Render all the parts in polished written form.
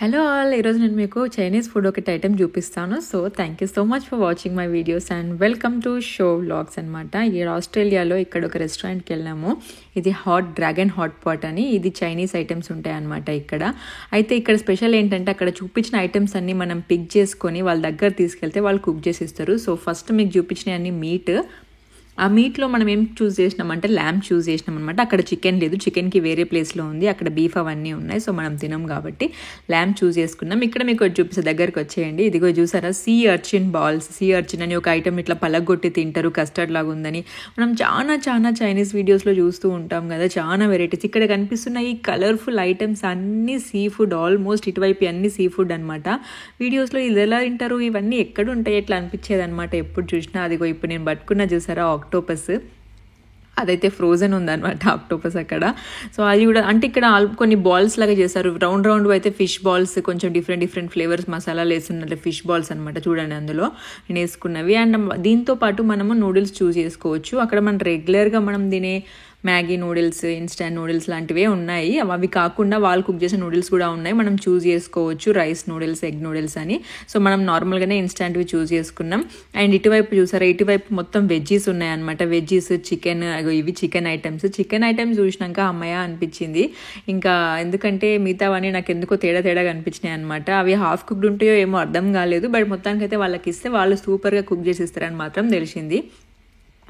Hello all, ఈరోజు నేను మీకు చైనీస్ ఫుడ్ ఒకటి ఐటెం చూపిస్తాను. So thank you so much for watching my videos and welcome to show vlogs అనమాట. ఈ ఆస్ట్రేలియాలో ఇక్కడ ఒక రెస్టారెంట్కి వెళ్ళాము. ఇది డ్రాగన్ హాట్ పాట్ అని, ఇది చైనీస్ ఐటమ్స్ ఉంటాయి అనమాట ఇక్కడ. అయితే ఇక్కడ స్పెషల్ ఏంటంటే అక్కడ చూపించిన ఐటమ్స్ అన్ని మనం పిక్ చేసుకొని వాళ్ళ దగ్గర తీసుకెళ్తే వాళ్ళు కుక్ చేసి ఇస్తారు. సో ఫస్ట్ మీకు చూపించిన అన్ని మీట్, ఆ మీట్లో మనం ఏం చూస్ చేసినామంటే ల్యాంబ్ చూస్ చేసినాం అనమాట. అక్కడ చికెన్ లేదు, చికెన్కి వేరే ప్లేస్లో ఉంది, అక్కడ బీఫ్ అవన్నీ ఉన్నాయి. సో మనం తినం కాబట్టి ల్యాంబ్ చూస్ చేసుకున్నాం. ఇక్కడ మీకు చూపిస్తే దగ్గరకు వచ్చేయండి. ఇదిగో చూసారా, sea urchin balls. Sea urchin అని ఒక ఐటమ్ ఇట్లా పలగొట్టి తింటారు, కస్టర్డ్ లాగా ఉందని. మనం చాలా చైనీస్ వీడియోస్లో చూస్తూ ఉంటాం కదా, చాలా వెరైటీస్. ఇక్కడ కనిపిస్తున్న ఈ కలర్ఫుల్ ఐటమ్స్ అన్నీ సీ ఫుడ్, ఆల్మోస్ట్ ఇటువైపు అన్ని సీ ఫుడ్ అనమాట. వీడియోస్లో ఇది ఎలా తింటారు, ఇవన్నీ ఎక్కడ ఉంటాయి ఎట్లా అనిపించేది అనమాట ఎప్పుడు చూసినా. అదిగో ఇప్పుడు నేను పట్టుకున్న చూసారా ఆక్టోపస్, అదైతే ఫ్రోజన్ ఉందన్నమాట ఆక్టోపస్ అక్కడ. సో అది కూడా అంటే ఇక్కడ కొన్ని బాల్స్ లాగా చేశారు, రౌండ్ అయితే ఫిష్ బాల్స్, కొంచెం డిఫరెంట్ ఫ్లేవర్స్ మసాలాలు వేస్తున్నట్లు ఫిష్ బాల్స్ అనమాట. చూడండి అందులో నేను వేసుకున్నవి. అండ్ దీంతో పాటు మనము నూడిల్స్ చూస్ చేసుకోవచ్చు. అక్కడ మనం రెగ్యులర్గా మనం తినే మ్యాగీ నూడిల్స్, ఇన్స్టెంట్ నూడిల్స్ లాంటివే ఉన్నాయి. అవి కాకుండా వాళ్ళు కుక్ చేసే నూడిల్స్ కూడా ఉన్నాయి, మనం చూస్ చేసుకోవచ్చు. రైస్ నూడిల్స్, ఎగ్ నూడిల్స్ అని. సో మనం నార్మల్గానే ఇన్స్టెంట్వి చూస్ చేసుకున్నాం. అండ్ ఇటువైపు చూసారా, ఇటువైపు మొత్తం వెజ్జీస్ ఉన్నాయన్నమాట. వెజ్జీస్, చికెన్, ఇవి చికెన్ ఐటమ్స్ చూసినాక అమ్మయ్య అనిపించింది. ఇంకా ఎందుకంటే మిగతావన్నీ నాకు ఎందుకో తేడాగా అనిపించినాయి అనమాట. అవి హాఫ్ కుక్డ్ ఉంటాయో ఏమో అర్థం కాలేదు, బట్ మొత్తానికైతే వాళ్ళకి ఇస్తే వాళ్ళు సూపర్గా కుక్ చేసి ఇస్తారని మాత్రం తెలిసింది.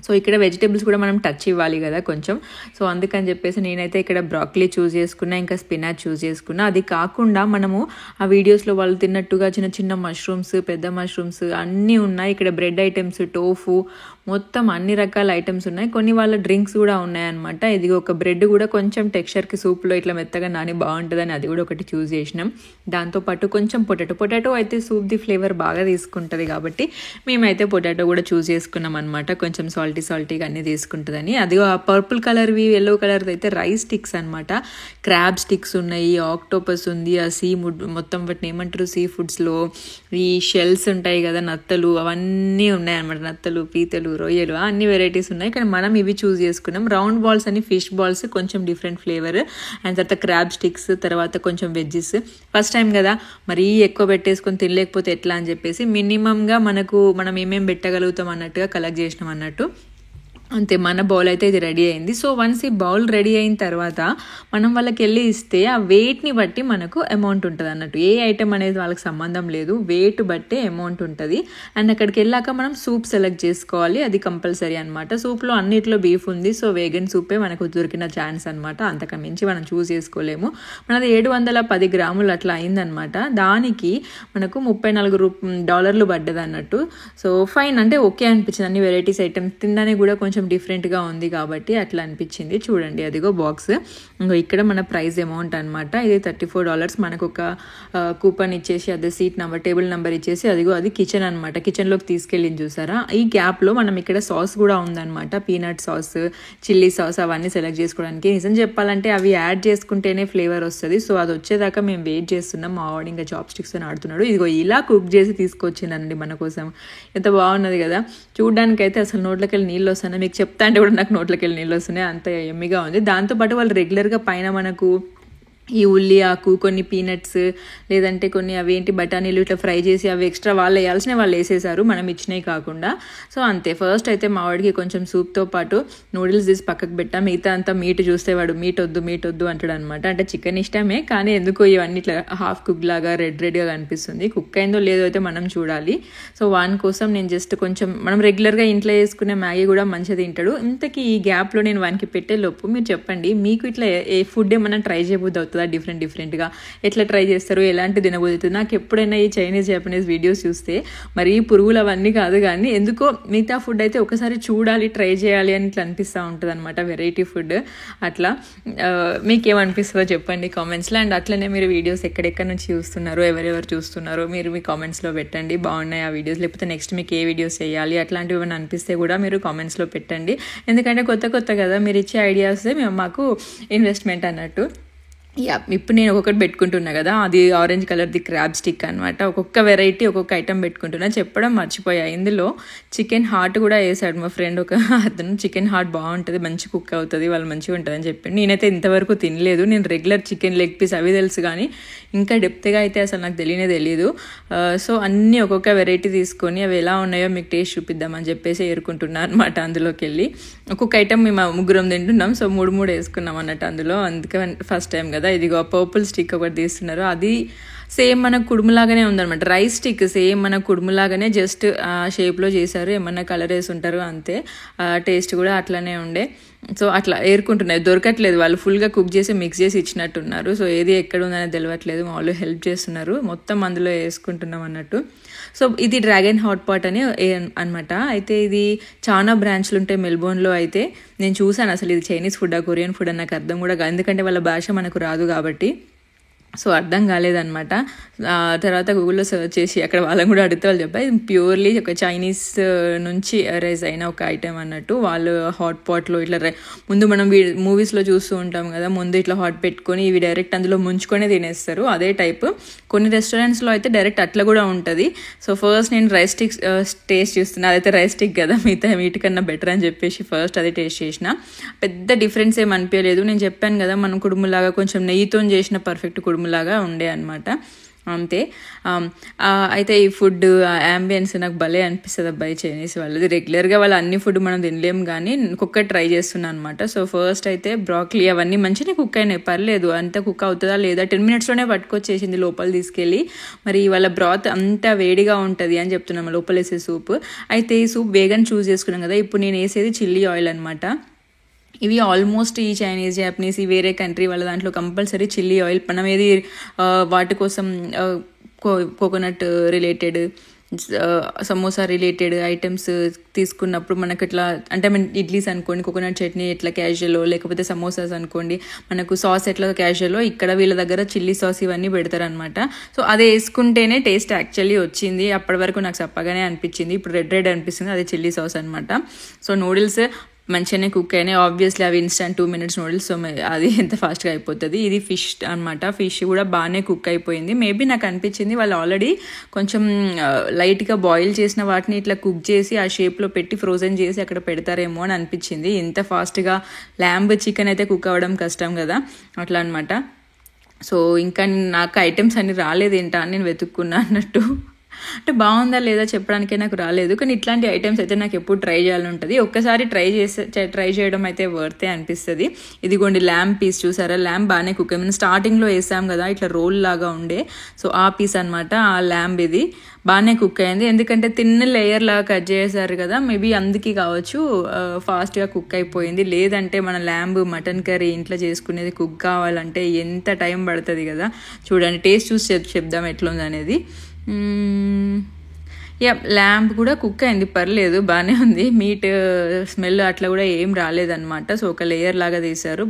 సో ఇక్కడ వెజిటేబుల్స్ కూడా మనం టచ్ ఇవ్వాలి కదా కొంచెం. సో అందుకని చెప్పేసి నేనైతే ఇక్కడ బ్రాకలీ చూస్ చేసుకున్నా, ఇంకా స్పినాచ్ చూస్ చేసుకున్నా. అది కాకుండా మనము ఆ వీడియోస్లో వాళ్ళు తిన్నట్టుగా చిన్న మష్రూమ్స్, పెద్ద మష్రూమ్స్ అన్నీ ఉన్నాయి. ఇక్కడ బ్రెడ్ ఐటమ్స్, టోఫు, మొత్తం అన్ని రకాల ఐటమ్స్ ఉన్నాయి. కొన్ని వాళ్ళ డ్రింక్స్ కూడా ఉన్నాయన్నమాట. ఇది ఒక బ్రెడ్ కూడా కొంచెం టెక్స్చర్కి సూప్లో ఇట్లా మెత్తగా నాని బాగుంటుందని అది కూడా ఒకటి చూస్ చేసినాం. దాంతోపాటు కొంచెం పొటాటో అయితే సూప్ది ఫ్లేవర్ బాగా తీసుకుంటుంది కాబట్టి మేమైతే పొటాటో కూడా చూస్ చేసుకున్నాం అనమాట. కొంచెం సాల్టీగా అన్నీ తీసుకుంటుందని. అది ఆ పర్పుల్ కలర్వి, ఎల్లో కలర్ది అయితే రైస్ స్టిక్స్ అనమాట. క్రాబ్ స్టిక్స్ ఉన్నాయి, ఆక్టోపస్ ఉంది, ఆ మొత్తం వాటిని ఏమంటారు సీ ఫుడ్స్లో ఈ షెల్స్ ఉంటాయి కదా, నత్తలు, అవన్నీ ఉన్నాయన్నమాట. నత్తలు, పీతలు, రొయ్యలు, అన్ని వెరైటీస్ ఉన్నాయి. కానీ మనం ఇవి చూస్ చేసుకున్నాం. రౌండ్ బాల్స్ అని ఫిష్ బాల్స్, కొంచెం డిఫరెంట్ ఫ్లేవర్. అండ్ తర్వాత క్రాబ్ స్టిక్స్, తర్వాత కొంచెం వెజ్జెస్. ఫస్ట్ టైం కదా, మరీ ఎక్కువ పెట్టేసుకొని తినలేకపోతే ఎట్లా అని చెప్పేసి మినిమంగా మనం ఏమేమి పెట్టగలుగుతాం అన్నట్టుగా కలెక్ట్ చేసినాం అన్నట్టు. అంతే, మన బౌల్ అయితే ఇది రెడీ అయింది. సో వన్స్ ఈ బౌల్ రెడీ అయిన తర్వాత మనం వాళ్ళకి వెళ్ళి ఇస్తే ఆ వెయిట్ని బట్టి మనకు అమౌంట్ ఉంటుంది అన్నట్టు. ఏ ఐటెం అనేది వాళ్ళకి సంబంధం లేదు, వెయిట్ బట్టే అమౌంట్ ఉంటుంది. అండ్ అక్కడికి వెళ్ళాక మనం సూప్ సెలెక్ట్ చేసుకోవాలి, అది కంపల్సరీ అనమాట. సూప్లో అన్నిట్లో బీఫ్ ఉంది, సో వేగన్ సూపే మనకు దొరికిన ఛాన్స్ అనమాట. అంతకు మించి మనం చూస్ చేసుకోలేము. మనది 710 గ్రాములు అట్లా అయిందనమాట. దానికి మనకు $34 పడ్డది అన్నట్టు. సో ఫైన్, అంటే ఓకే అనిపించింది. అన్ని వెరైటీస్ ఐటమ్స్ తినడానికి కూడా కొంచెం డిఫరెంట్గా ఉంది కాబట్టి అట్లా అనిపించింది. చూడండి అదిగో బాక్స్, ఇక్కడ మన ప్రైస్ అమౌంట్ అనమాట. ఇది $34. మనకు ఒక కూపన్ ఇచ్చేసి అదే టేబుల్ నెంబర్ ఇచ్చేసి అదిగో అది కిచెన్ అనమాట. కిచెన్లోకి తీసుకెళ్ళింది చూసారా. ఈ గ్యాప్లో మనం ఇక్కడ సాస్ కూడా ఉందన్నమాట, పీనట్ సాస్, చిల్లీ సాస్, అవన్నీ సెలెక్ట్ చేసుకోవడానికి. నిజం చెప్పాలంటే అవి యాడ్ చేసుకుంటేనే ఫ్లేవర్ వస్తుంది. సో అది వచ్చేదాకా మేము వెయిట్ చేస్తున్నాం. మా వాడు ఇంకా చాప్ స్టిక్స్ అని ఆడుతున్నాడు. ఇదిగో ఇలా కుక్ చేసి తీసుకొచ్చిందండి మన కోసం. ఎంత బాగున్నది కదా, చూడడానికి అయితే అసలు నోట్లోకి వెళ్ళి నీళ్ళు వస్తున్నాయి. మీకు చెప్తా అంటే కూడా నాకు నోట్లోకి వెళ్ళి నీళ్ళు వస్తున్నాయి, అంత ఎమ్మిగా ఉంది. దాంతోపాటు వాళ్ళు రెగ్యులర్గా పైన మనకు ఈ ఉల్లి ఆకు, కొన్ని పీనట్స్, లేదంటే కొన్ని అవేంటి బఠానీలు ఇట్లా ఫ్రై చేసి అవి ఎక్స్ట్రా వాళ్ళు వేయాల్సినవి వాళ్ళు వేసేసారు, మనం ఇచ్చినవి కాకుండా. సో అంతే. ఫస్ట్ అయితే మా వాడికి కొంచెం సూప్తో పాటు నూడిల్స్ తీసి పక్కకు పెట్టా. మిగతా అంతా మీట్ చూస్తే వాడు మీట్ వద్దు అంటాడు అనమాట. అంటే చికెన్ ఇష్టమే, కానీ ఎందుకో ఇవన్నీ ఇట్లా హాఫ్ కుక్ లాగా రెడ్గా కనిపిస్తుంది. కుక్ అయిందో లేదో అయితే మనం చూడాలి. సో వాని కోసం నేను జస్ట్ కొంచెం, మనం రెగ్యులర్గా ఇంట్లో వేసుకునే మ్యాగీ కూడా మంచిగా తింటాడు. ఇంతకీ ఈ గ్యాప్లో నేను వానికి పెట్టే లోపు మీరు చెప్పండి, మీకు ఇట్లా ఏ ఫుడ్ ఏమన్నా ట్రై చేయబోద్దు అవుతుంది డిఫరెంట్గా ఎట్లా ట్రై చేస్తారు, ఎలాంటి తినబోతుంది. నాకు ఎప్పుడైనా ఈ జపనీస్ వీడియోస్ చూస్తే మరి పురుగులు అవన్నీ కాదు, కానీ ఎందుకో మిగతా ఫుడ్ అయితే ఒకసారి చూడాలి, ట్రై చేయాలి అని ఇట్లా అనిపిస్తూ ఉంటుంది అనమాట, వెరైటీ ఫుడ్. అట్లా మీకేమనిపిస్తుందో చెప్పండి కామెంట్స్లో. అండ్ అట్లనే మీరు వీడియోస్ ఎక్కడెక్కడ నుంచి చూస్తున్నారో, ఎవరెవరు చూస్తున్నారో మీరు మీ కామెంట్స్లో పెట్టండి. బాగున్నాయి ఆ వీడియోస్, లేకపోతే నెక్స్ట్ మీకు ఏ వీడియోస్ చేయాలి అట్లాంటివి ఏమైనా అనిపిస్తే కూడా మీరు కామెంట్స్లో పెట్టండి. ఎందుకంటే కొత్త కదా, మీరు ఇచ్చే ఐడియాస్ మాకు ఇన్వెస్ట్మెంట్ అన్నట్టు. ఇప్పుడు నేను ఒక్కొక్కటి పెట్టుకుంటున్నా కదా, అది ఆరెంజ్ కలర్ది క్రాబ్ స్టిక్ అనమాట. ఒక్కొక్క వెరైటీ ఒక్కొక్క ఐటెం పెట్టుకుంటున్నా. చెప్పడం మర్చిపోయా, ఇందులో చికెన్ హార్ట్ కూడా వేసాడు మా ఫ్రెండ్ ఒక అతను. చికెన్ హార్ట్ బాగుంటుంది, మంచి కుక్ అవుతుంది, వాళ్ళు మంచిగా ఉంటుంది అని చెప్పి. నేనైతే ఇంతవరకు తినలేదు. నేను రెగ్యులర్ చికెన్ లెగ్ పీస్ అవి తెలుసు కానీ ఇంకా డెప్త్గా అయితే అసలు నాకు తెలియదు. సో అన్నీ ఒక్కొక్క వెరైటీ తీసుకొని అవి ఎలా ఉన్నాయో మీకు టేస్ట్ చూపిద్దామని చెప్పేసి ఏరుకుంటున్నాను అనమాట. అందులోకి వెళ్ళి ఒక్కొక్క ఐటెం మేము ముగ్గురం తింటున్నాం. సో 3 వేసుకున్నాం అన్నట్టు అందులో. అందుకే ఫస్ట్ టైం కదా. ఇదిగో పర్పుల్ స్టిక్ ఒకటి తీస్తున్నారు, అది సేమ్ మన కుడుములాగానే ఉందన్నమాట. రైస్ స్టిక్ సేమ్ మన కుడుములాగానే, జస్ట్ ఆ షేప్లో చేశారు, ఏమన్నా కలర్ వేసి ఉంటారు అంతే. టేస్ట్ కూడా అట్లానే ఉండే. సో అట్లా ఏరుకుంటున్నాయి, దొరకట్లేదు. వాళ్ళు ఫుల్గా కుక్ చేసి మిక్స్ చేసి ఇచ్చినట్టున్నారు. సో ఏది ఎక్కడ ఉందని తెలియట్లేదు, మా వాళ్ళు హెల్ప్ చేస్తున్నారు. మొత్తం అందులో వేసుకుంటున్నాం అన్నట్టు. సో ఇది డ్రాగన్ హాట్ పాట్ అని అనమాట. అయితే ఇది చాలా బ్రాంచ్లు ఉంటాయి మెల్బోర్న్లో. అయితే నేను చూసాను అసలు ఇది చైనీస్ ఫుడ్ కొరియన్ ఫుడ్ అని నాకు అర్థం కూడా కాదు, ఎందుకంటే వాళ్ళ భాష మనకు రాదు కాబట్టి. సో అర్థం కాలేదనమాట. తర్వాత గూగుల్లో సర్చ్ చేసి అక్కడ వాళ్ళని కూడా అడిగితే వాళ్ళు చెప్పారు ఇది ప్యూర్లీ ఒక చైనీస్ నుంచి రైజ్ అయిన ఒక ఐటెం అన్నట్టు. వాళ్ళు హాట్ పాట్లో ఇట్లా ముందు మనం మూవీస్లో చూస్తూ ఉంటాం కదా, ముందు ఇట్లా హాట్ పెట్టుకొని ఇవి డైరెక్ట్ అందులో ముంచుకొనే తినేస్తారు, అదే టైప్. కొన్ని రెస్టారెంట్స్లో అయితే డైరెక్ట్ అట్లా కూడా ఉంటుంది. సో ఫస్ట్ నేను రైస్ స్టిక్ టేస్ట్ చేస్తున్నా, అదైతే రైస్ స్టిక్ కదా, మిగతా వీటికన్నా బెటర్ అని చెప్పేసి ఫస్ట్ అది టేస్ట్ చేసిన. పెద్ద డిఫరెన్స్ ఏం అనిపించలేదు. నేను చెప్పాను కదా మనం కుడుములాగా కొంచెం నెయ్యితో చేసిన పర్ఫెక్ట్ కుడుములాగా ఉండే అనమాట, అంతే. అయితే ఈ ఫుడ్ యాంబియన్స్ నాకు భలే అనిపిస్తుంది అబ్బాయి చైనీస్ వాళ్ళది. రెగ్యులర్గా వాళ్ళు అన్ని ఫుడ్ మనం తినలేము కానీ కుక్కర్ ట్రై చేస్తున్నాను అనమాట. సో ఫస్ట్ అయితే బ్రాక్లీ అవన్నీ మంచిగా కుక్ అయినాయి, పర్లేదు. అంత కుక్ అవుతుందా లేదా 10 minutesలోనే పట్టుకొచ్చేసింది లోపల తీసుకెళ్ళి. మరి వాళ్ళ బ్రాత్ అంత వేడిగా ఉంటుంది అని చెప్తున్నాము లోపల వేసే సూప్. అయితే ఈ సూప్ వేగన్ చూస్ చేసుకున్నాం కదా, ఇప్పుడు నేను వేసేది చిల్లీ ఆయిల్ అనమాట. ఇవి ఆల్మోస్ట్ ఈ చైనీస్ జాపనీస్ ఈ వేరే కంట్రీ వాళ్ళ దాంట్లో కంపల్సరీ చిల్లీ ఆయిల్. మనం ఏది వాటి కోసం coconut related samosa related items తీసుకున్నప్పుడు మనకు ఇట్లా అంటే ఇడ్లీస్ అనుకోండి కోకోనట్ చట్నీ ఎట్లా క్యాజువలో, లేకపోతే సమోసాస్ అనుకోండి మనకు సాస్ ఎట్లా క్యాజువలో, ఇక్కడ వీళ్ళ దగ్గర చిల్లీ సాస్ ఇవన్నీ పెడతారనమాట. సో అది వేసుకుంటేనే టేస్ట్ యాక్చువల్లీ వచ్చింది. అప్పటి వరకు నాకు చప్పగానే అనిపించింది, ఇప్పుడు రెడ్ అనిపిస్తుంది, అదే చిల్లీ సాస్ అనమాట. సో నూడిల్స్ మంచిగానే కుక్ అయినాయి. ఆబ్వియస్లీ అవి ఇన్స్టెంట్ 2 minutes నూడిల్స్, సో అది ఎంత ఫాస్ట్గా అయిపోతుంది. ఇది ఫిష్ అనమాట, ఫిష్ కూడా బాగానే కుక్ అయిపోయింది. మేబీ నాకు అనిపించింది వాళ్ళు ఆల్రెడీ కొంచెం లైట్గా బాయిల్ చేసిన వాటిని ఇట్లా కుక్ చేసి ఆ షేప్లో పెట్టి ఫ్రోజన్ చేసి అక్కడ పెడతారేమో అని అనిపించింది. ఇంత ఫాస్ట్గా ల్యాంబ్ చికెన్ అయితే కుక్ అవ్వడం కష్టం కదా, అట్లా అనమాట. సో ఇంకా నాకు ఐటమ్స్ అన్ని రాలేదేంటా అని నేను వెతుక్కున్నా అన్నట్టు. అంటే బాగుందా లేదా చెప్పడానికే నాకు రాలేదు, కానీ ఇట్లాంటి ఐటమ్స్ అయితే నాకు ఎప్పుడు ట్రై చేయాలని ఉంటుంది. ఒక్కసారి ట్రై చేయడం అయితే వర్తే అనిపిస్తుంది. ఇదిగోండి ల్యాంబ్ పీస్ చూసారా, ల్యాంబ్ బాగానే కుక్ అయ్యి స్టార్టింగ్లో వేసాం కదా ఇట్లా రోల్ లాగా ఉండే, సో ఆ పీస్ అనమాట ఆ ల్యాంబ్. ఇది బాగానే కుక్ అయింది, ఎందుకంటే తిన్న లేయర్ లాగా కట్ చేశారు కదా, మేబీ అందుకే కావచ్చు ఫాస్ట్గా కుక్ అయిపోయింది. లేదంటే మన ల్యాంబ్ మటన్ కర్రీ ఇంట్లో చేసుకునేది కుక్ కావాలంటే ఎంత టైం పడుతుంది కదా. చూడండి టేస్ట్ చూసి చెప్దాం ఎట్లుంది అనేది. ల్యాంబ్ కూడా కుక్ అయింది, పర్లేదు బాగానే ఉంది. మీట్ స్మెల్ అట్లా కూడా ఏం రాలేదన్నమాట. సో ఒక లేయర్ లాగా తీశారు,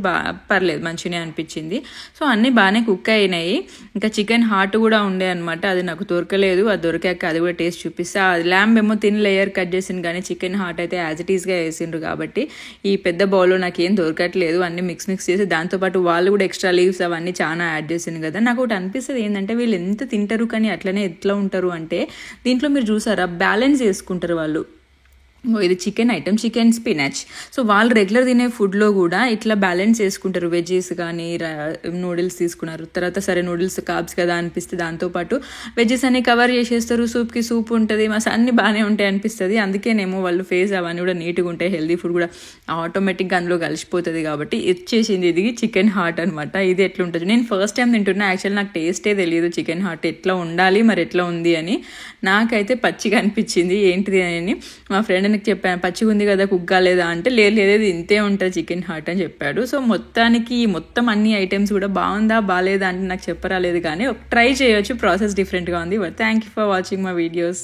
పర్లేదు మంచిగానే అనిపించింది. సో అన్నీ బాగానే కుక్ అయినాయి. ఇంకా చికెన్ హార్ట్ కూడా ఉండే అనమాట, అది నాకు దొరకలేదు. అది దొరికాక అది కూడా టేస్ట్ చూపిస్తా. ల్యాంబ్ ఏమో తిన్ లేయర్ కట్ చేసింది కానీ చికెన్ హార్ట్ అయితే యాజ్ ఇట్ ఈస్గా వేసిండ్రు కాబట్టి ఈ పెద్ద బౌల్లో నాకు ఏం దొరకట్లేదు. అన్నీ మిక్స్ చేసి దాంతోపాటు వాళ్ళు కూడా ఎక్స్ట్రా లీవ్స్ అవన్నీ చాలా యాడ్ చేసింది కదా. నాకు ఒకటి అనిపిస్తుంది ఏంటంటే వీళ్ళు ఎంత తింటారు కానీ అట్లనే ఎట్లా ఉంటారు అంటే, దీంట్లో మీరు చూసారా బ్యాలెన్స్ చేసుకుంటారు వాళ్ళు. ఇది chicken item, chicken spinach. So వాళ్ళు రెగ్యులర్ తినే ఫుడ్లో కూడా ఇట్లా బ్యాలెన్స్ చేసుకుంటారు. వెజ్జెస్ కానీ నూడిల్స్ తీసుకున్నారు, తర్వాత సరే నూడిల్స్ కార్బ్స్ కదా అనిపిస్తే దాంతోపాటు వెజ్జెస్ అన్ని కవర్ చేసేస్తారు. సూప్కి సూప్ ఉంటుంది, అన్నీ బాగానే ఉంటాయి అనిపిస్తుంది. అందుకేనేమో వాళ్ళు ఫేస్ అవన్నీ కూడా నీట్గా ఉంటాయి, హెల్దీ ఫుడ్ కూడా ఆటోమేటిక్గా అందులో కలిసిపోతుంది కాబట్టి ఇచ్చేసింది. ఇది చికెన్ హార్ట్ అనమాట. ఇది ఎట్లా ఉంటుంది, నేను ఫస్ట్ టైం తింటున్నా. యాక్చువల్లీ నాకు టేస్టే తెలియదు చికెన్ హార్ట్ ఎట్లా ఉండాలి మరి ఎట్లా ఉంది అని. నాకైతే పచ్చిగా అనిపించింది ఏంటిది అని. మా ఫ్రెండ్ నాకు చెప్పాను పచ్చిగా ఉంది కదా కుక్ కాలేదా అంటే, లేదు ఇంతే ఉంటుంది చికెన్ హార్ట్ అని చెప్పాడు. సో మొత్తం అన్ని ఐటమ్స్ కూడా బాగుందా బాగాలేదా అంటే నాకు చెప్పరాలేదు, కానీ ట్రై చేయొచ్చు, ప్రాసెస్ డిఫరెంట్గా ఉంది. Thank you for watching my videos.